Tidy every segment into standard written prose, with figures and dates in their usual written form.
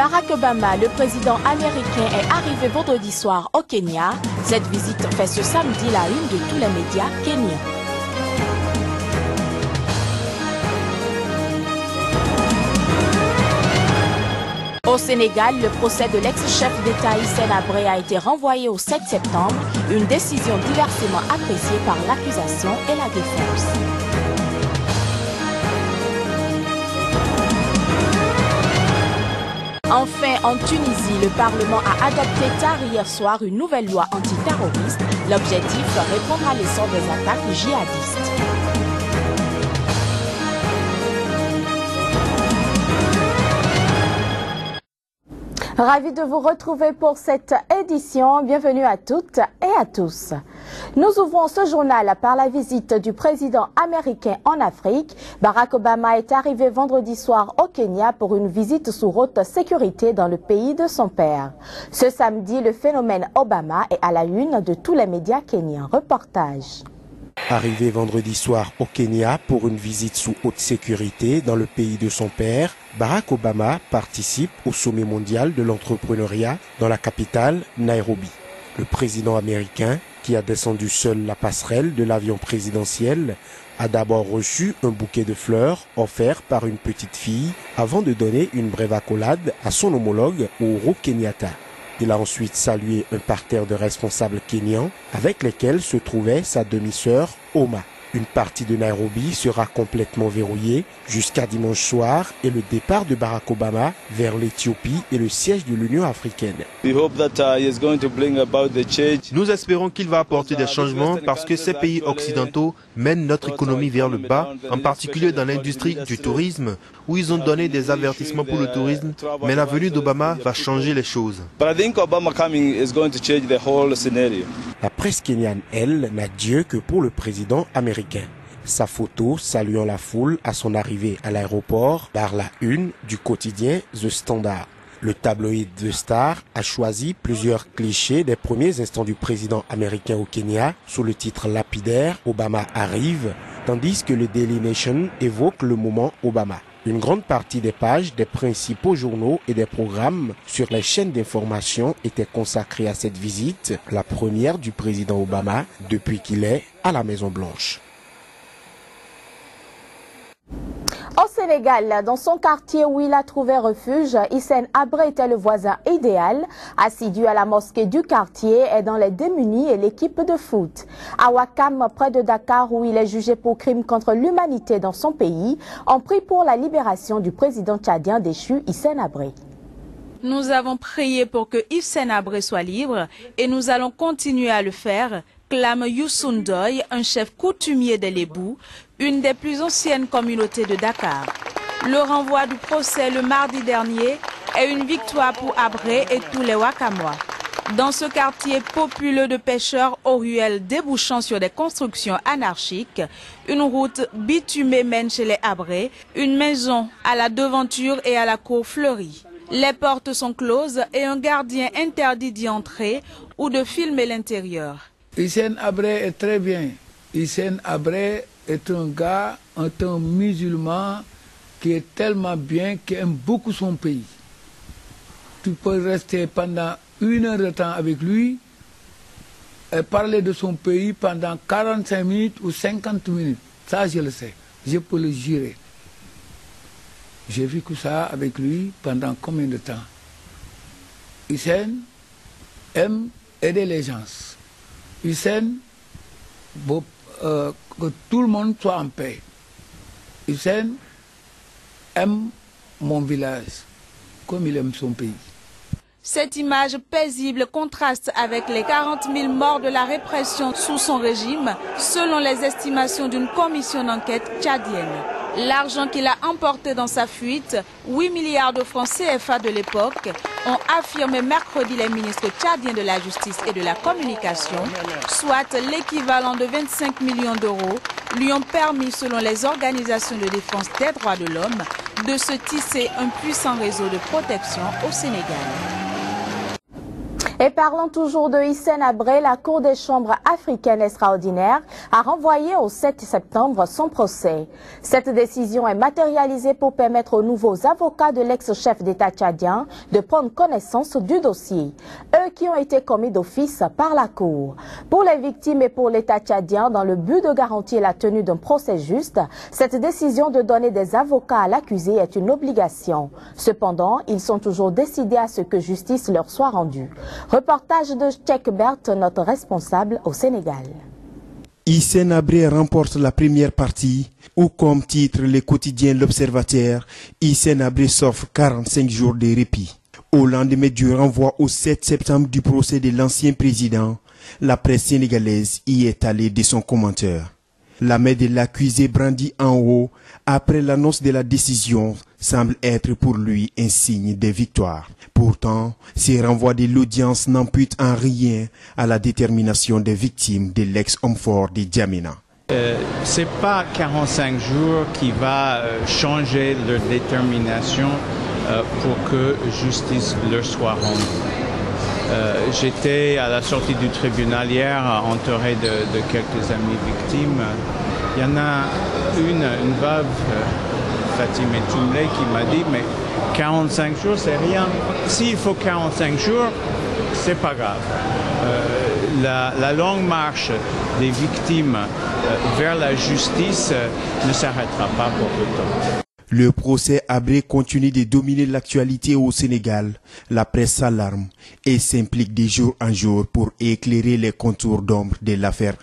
Barack Obama, le président américain, est arrivé vendredi soir au Kenya. Cette visite fait ce samedi la une de tous les médias kenyans. Au Sénégal, le procès de l'ex-chef d'État Hissène Habré a été renvoyé au 7 septembre, une décision diversement appréciée par l'accusation et la défense. Enfin, en Tunisie, le Parlement a adopté tard hier soir une nouvelle loi antiterroriste. L'objectif, répondre à l'essor des attaques djihadistes. Ravi de vous retrouver pour cette édition. Bienvenue à toutes et à tous. Nous ouvrons ce journal par la visite du président américain en Afrique. Barack Obama est arrivé vendredi soir au Kenya pour une visite sous haute sécurité dans le pays de son père. Ce samedi, le phénomène Obama est à la une de tous les médias kenyans. Reportage. Arrivé vendredi soir au Kenya pour une visite sous haute sécurité dans le pays de son père, Barack Obama participe au sommet mondial de l'entrepreneuriat dans la capitale, Nairobi. Le président américain, qui a descendu seul la passerelle de l'avion présidentiel, a d'abord reçu un bouquet de fleurs offert par une petite fille avant de donner une brève accolade à son homologue Uhuru Kenyatta. Il a ensuite salué un parterre de responsables kenyans avec lesquels se trouvait sa demi-sœur Oma. Une partie de Nairobi sera complètement verrouillée jusqu'à dimanche soir et le départ de Barack Obama vers l'Éthiopie et le siège de l'Union africaine. Nous espérons qu'il va apporter des changements parce que ces pays occidentaux mènent notre économie vers le bas, en particulier dans l'industrie du tourisme, où ils ont donné des avertissements pour le tourisme, mais la venue d'Obama va changer les choses. La presse kenyane, elle, n'a Dieu que pour le président américain. Sa photo saluant la foule à son arrivée à l'aéroport par la une du quotidien The Standard. Le tabloïd The Star a choisi plusieurs clichés des premiers instants du président américain au Kenya sous le titre lapidaire « Obama arrive », tandis que le Daily Nation évoque le moment Obama. Une grande partie des pages des principaux journaux et des programmes sur les chaînes d'information étaient consacrées à cette visite, la première du président Obama depuis qu'il est à la Maison-Blanche. Au Sénégal, dans son quartier où il a trouvé refuge, Hissène Habré était le voisin idéal, assidu à la mosquée du quartier et dans les démunis et l'équipe de foot. À Ouakam, près de Dakar, où il est jugé pour crime contre l'humanité dans son pays, on prie pour la libération du président tchadien déchu Hissène Habré. Nous avons prié pour que Hissène Habré soit libre et nous allons continuer à le faire, clame Youssou Ndoye, un chef coutumier des Lébou, une des plus anciennes communautés de Dakar. Le renvoi du procès le mardi dernier est une victoire pour Habré et tous les Wakamois. Dans ce quartier populeux de pêcheurs aux ruelles débouchant sur des constructions anarchiques, une route bitumée mène chez les Habré, une maison à la devanture et à la cour fleurie. Les portes sont closes et un gardien interdit d'y entrer ou de filmer l'intérieur. Hissène Habré est très bien. Hissène Habré est un gars, un musulman qui est tellement bien, qui aime beaucoup son pays. Tu peux rester pendant 1 heure de temps avec lui et parler de son pays pendant 45 minutes ou 50 minutes. Ça, je le sais. Je peux le jurer. J'ai vécu ça avec lui pendant combien de temps? Hissène aime aider les gens. Hissène que tout le monde soit en paix. Hissène aime mon village comme il aime son pays. Cette image paisible contraste avec les 40 000 morts de la répression sous son régime, selon les estimations d'une commission d'enquête tchadienne. L'argent qu'il a emporté dans sa fuite, 8 milliards de francs CFA de l'époque, ont affirmé mercredi les ministres tchadiens de la Justice et de la Communication, soit l'équivalent de 25 millions d'euros, lui ont permis, selon les organisations de défense des droits de l'homme, de se tisser un puissant réseau de protection au Sénégal. Et parlant toujours de Hissène Habré, la Cour des chambres africaines extraordinaire a renvoyé au 7 septembre son procès. Cette décision est matérialisée pour permettre aux nouveaux avocats de l'ex-chef d'État tchadien de prendre connaissance du dossier, eux qui ont été commis d'office par la Cour. Pour les victimes et pour l'État tchadien, dans le but de garantir la tenue d'un procès juste, cette décision de donner des avocats à l'accusé est une obligation. Cependant, ils sont toujours décidés à ce que justice leur soit rendue. Reportage de Cheikh Bert, notre responsable au Sénégal. Hissène Habré remporte la première partie, où comme titre le quotidien L'Observateur, Hissène Habré s'offre 45 jours de répit. Au lendemain du renvoi au 7 septembre du procès de l'ancien président, la presse sénégalaise y est allée de son commentaire. La main de l'accusé brandie en haut après l'annonce de la décision semble être pour lui un signe de victoire. Pourtant, ces renvois de l'audience n'amputent en rien à la détermination des victimes de l'ex-homme fort de Djamena. C'est pas 45 jours qui va changer leur détermination pour que justice leur soit rendue. J'étais à la sortie du tribunal hier, entouré de quelques amis victimes. Il y en a une veuve, Fatima Toumlé, qui m'a dit, mais 45 jours, c'est rien. S'il faut 45 jours, c'est pas grave. La longue marche des victimes vers la justice ne s'arrêtera pas pour autant. Le procès Habré continue de dominer l'actualité au Sénégal. La presse s'alarme et s'implique de jour en jour pour éclairer les contours d'ombre de l'affaire.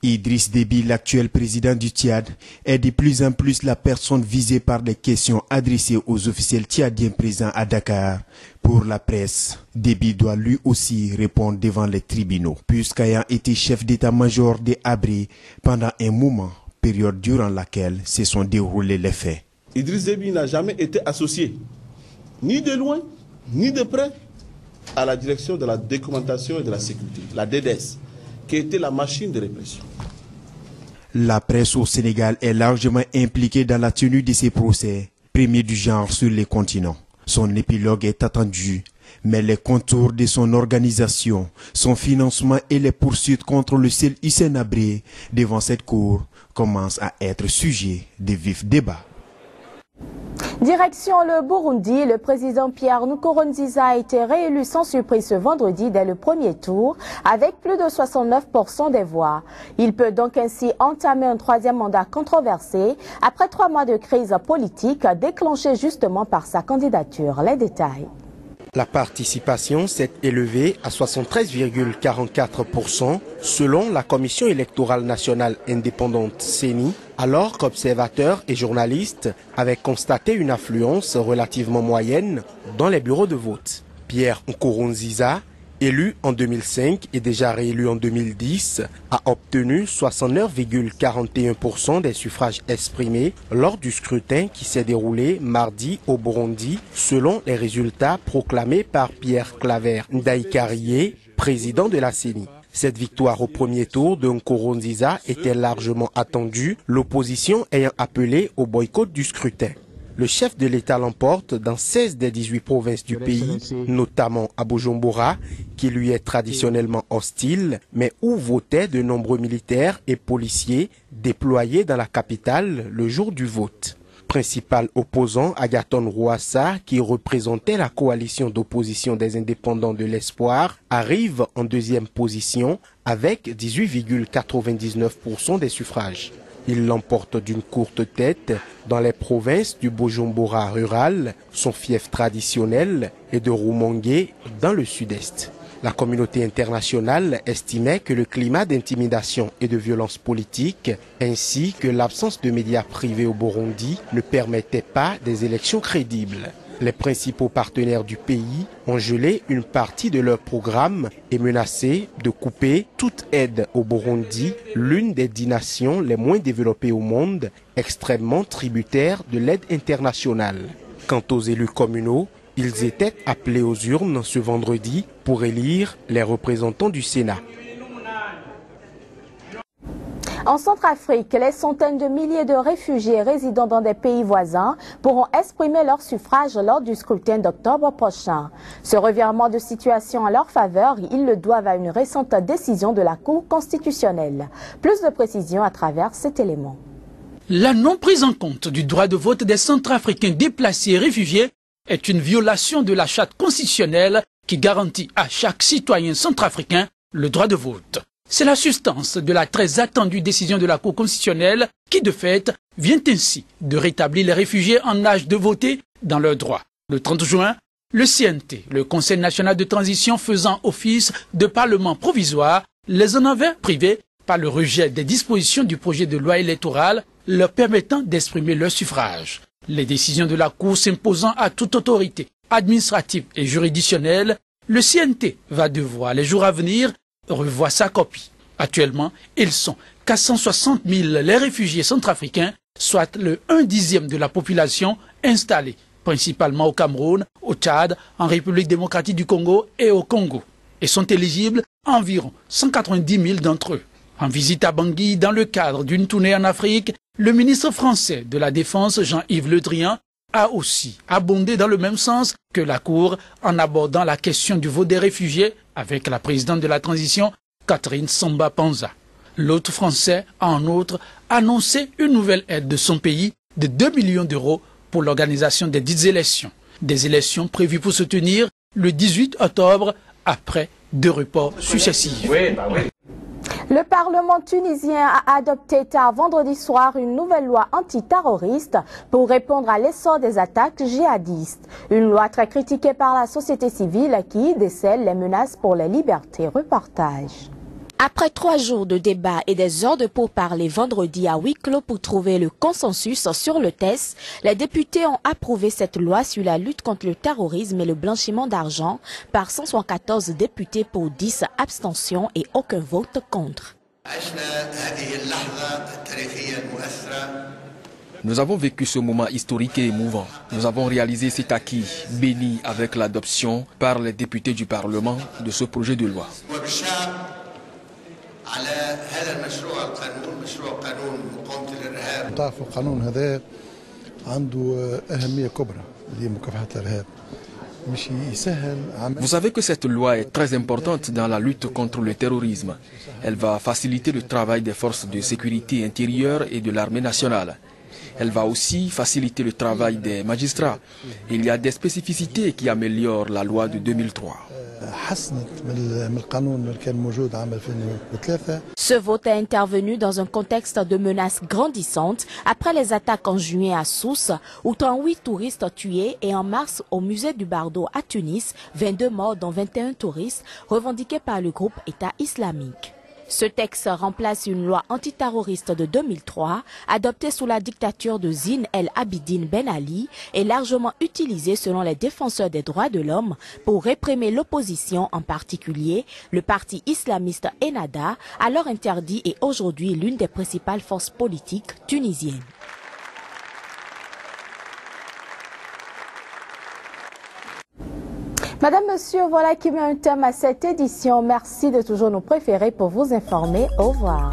Idriss Déby, l'actuel président du Tchad, est de plus en plus la personne visée par des questions adressées aux officiels tchadiens présents à Dakar. Pour la presse, Déby doit lui aussi répondre devant les tribunaux, puisqu'ayant été chef d'état-major de Habré pendant un moment, période durant laquelle se sont déroulés les faits. Idriss Déby n'a jamais été associé, ni de loin, ni de près, à la direction de la documentation et de la sécurité, la DDS, qui était la machine de répression. La presse au Sénégal est largement impliquée dans la tenue de ces procès, premier du genre sur les continents. Son épilogue est attendu, mais les contours de son organisation, son financement et les poursuites contre le seul Hissène Habré devant cette cour commencent à être sujets de vifs débats. Direction le Burundi, le président Pierre Nkurunziza a été réélu sans surprise ce vendredi dès le premier tour avec plus de 69% des voix. Il peut donc ainsi entamer un troisième mandat controversé après 3 mois de crise politique déclenchée justement par sa candidature. Les détails. La participation s'est élevée à 73,44% selon la Commission électorale nationale indépendante CENI, alors qu'observateurs et journalistes avaient constaté une affluence relativement moyenne dans les bureaux de vote. Pierre Nkurunziza, élu en 2005 et déjà réélu en 2010, a obtenu 69,41% des suffrages exprimés lors du scrutin qui s'est déroulé mardi au Burundi, selon les résultats proclamés par Pierre Claver Ndayikariye, président de la CENI. Cette victoire au premier tour de Nkurunziza était largement attendue, l'opposition ayant appelé au boycott du scrutin. Le chef de l'État l'emporte dans 16 des 18 provinces du pays, notamment à Bujumbura, qui lui est traditionnellement hostile, mais où votaient de nombreux militaires et policiers déployés dans la capitale le jour du vote. Principal opposant, Agathon Rwasa, qui représentait la coalition d'opposition des indépendants de l'Espoir, arrive en deuxième position avec 18,99% des suffrages. Il l'emporte d'une courte tête dans les provinces du Bujumbura rural, son fief traditionnel, et de Rumongue dans le sud-est. La communauté internationale estimait que le climat d'intimidation et de violence politique, ainsi que l'absence de médias privés au Burundi, ne permettaient pas des élections crédibles. Les principaux partenaires du pays ont gelé une partie de leur programme et menacé de couper toute aide au Burundi, l'une des 10 nations les moins développées au monde, extrêmement tributaires de l'aide internationale. Quant aux élus communaux, ils étaient appelés aux urnes ce vendredi pour élire les représentants du Sénat. En Centrafrique, les centaines de milliers de réfugiés résidant dans des pays voisins pourront exprimer leur suffrage lors du scrutin d'octobre prochain. Ce revirement de situation en leur faveur, ils le doivent à une récente décision de la Cour constitutionnelle. Plus de précisions à travers cet élément. La non-prise en compte du droit de vote des Centrafricains déplacés et réfugiés est une violation de la charte constitutionnelle qui garantit à chaque citoyen centrafricain le droit de vote. C'est la substance de la très attendue décision de la Cour constitutionnelle qui, de fait, vient ainsi de rétablir les réfugiés en âge de voter dans leurs droits. Le 30 juin, le CNT, le Conseil national de transition faisant office de parlement provisoire, les en avait privés par le rejet des dispositions du projet de loi électorale leur permettant d'exprimer leur suffrage. Les décisions de la Cour s'imposant à toute autorité administrative et juridictionnelle, le CNT va devoir, les jours à venir, revoir sa copie. Actuellement, ils sont 460 000 les réfugiés centrafricains, soit le 1/10 de la population installée, principalement au Cameroun, au Tchad, en République démocratique du Congo et au Congo, et sont éligibles environ 190 000 d'entre eux. En visite à Bangui, dans le cadre d'une tournée en Afrique, le ministre français de la Défense, Jean-Yves Le Drian, a aussi abondé dans le même sens que la Cour en abordant la question du vote des réfugiés avec la présidente de la transition, Catherine Samba-Panza. L'hôte français a en outre annoncé une nouvelle aide de son pays de 2 millions d'euros pour l'organisation des dites élections. Des élections prévues pour se tenir le 18 octobre après 2 reports successifs. Le Parlement tunisien a adopté tard vendredi soir une nouvelle loi antiterroriste pour répondre à l'essor des attaques djihadistes. Une loi très critiquée par la société civile qui décèle les menaces pour les libertés. Reportage. Après 3 jours de débat et des heures de pourparlers vendredi à huis clos pour trouver le consensus sur le texte, les députés ont approuvé cette loi sur la lutte contre le terrorisme et le blanchiment d'argent par 174 députés pour 10 abstentions et aucun vote contre. Nous avons vécu ce moment historique et émouvant. Nous avons réalisé cet acquis béni avec l'adoption par les députés du Parlement de ce projet de loi. Vous savez que cette loi est très importante dans la lutte contre le terrorisme. Elle va faciliter le travail des forces de sécurité intérieure et de l'armée nationale. Elle va aussi faciliter le travail des magistrats. Il y a des spécificités qui améliorent la loi de 2003. Ce vote est intervenu dans un contexte de menaces grandissantes après les attaques en juin à Sousse, où 38 touristes tués, et en mars au musée du Bardo à Tunis, 22 morts dont 21 touristes revendiqués par le groupe État islamique. Ce texte remplace une loi antiterroriste de 2003, adoptée sous la dictature de Zine El Abidine Ben Ali et largement utilisée selon les défenseurs des droits de l'homme pour réprimer l'opposition, en particulier le parti islamiste Ennahda, alors interdit et aujourd'hui l'une des principales forces politiques tunisiennes. Madame, Monsieur, voilà qui met un terme à cette édition. Merci de toujours nous préférer pour vous informer. Au revoir.